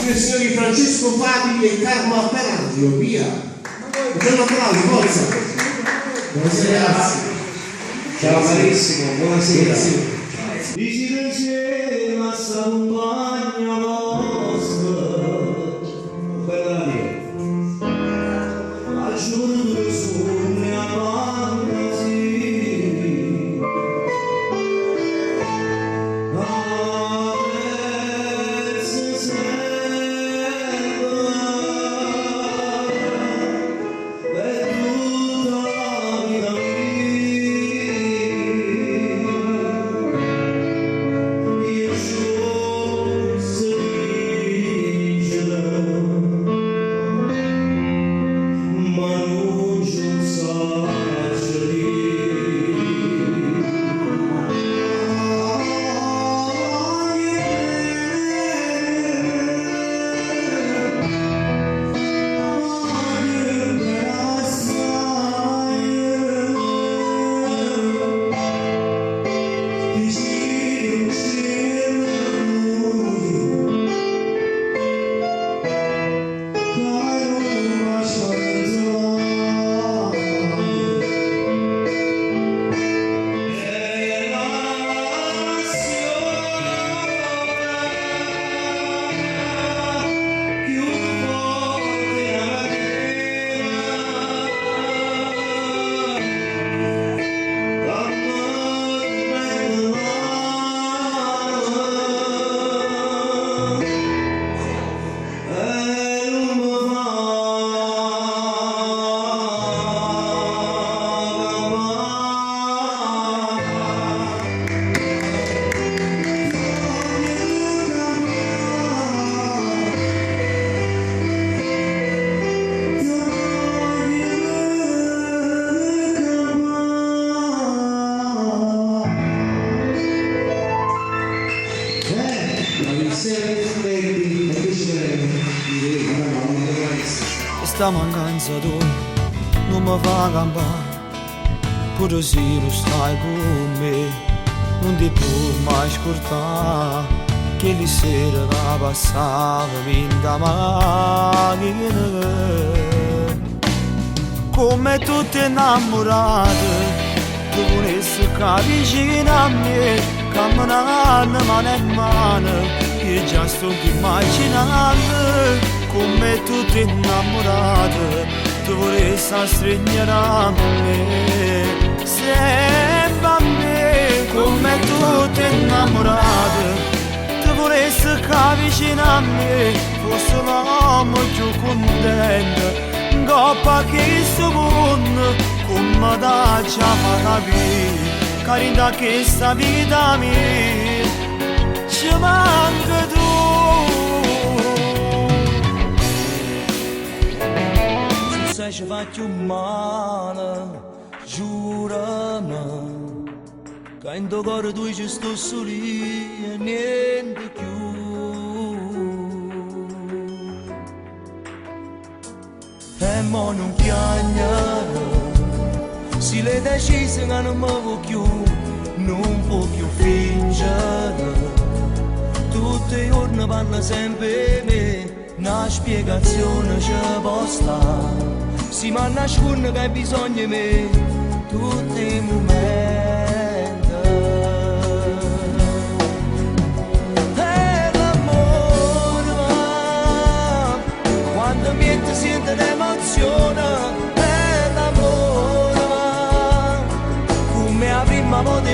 signori Francesco Fabili e Carlo Apperazio, via. Buongiorno applausi, forza. Buonasera ragazzi. Ciao carissimo, buonasera. Dici insieme a sta compagna nostra, bella Dio, al giorno del sole avanti, adesso sembra per tutta la vita mia. Questa mancanza tu non mi fa campare, pure se lo stai con me, non ti può mai scordare che le sere che passavamo in da macchina. Come tutte innamorate, tu volessi che vicino a me, camminando mano in mano, io già sto immaginando. Come tutte innamorate, tu vorresti stringere a me, sempre a me. Come tutte innamorate, tu vorresti che vicino a me, fosse l'uomo più contento, coppa che sto buono, come da già capire, carità che sta vita mia, ci manca tu. Ci faccio male, giurami che in tuo cuore tu ci sto solo e niente più. E mo non piagnere, se le decise che non mi vuoi più, non può più fingere. Tutti i giorni parla sempre me, una spiegazione ci può stare. Si mi nasconde che hai bisogno di me tutti i momenti. E l'amore quando mi sente l'emozione. E l'amore come la prima volta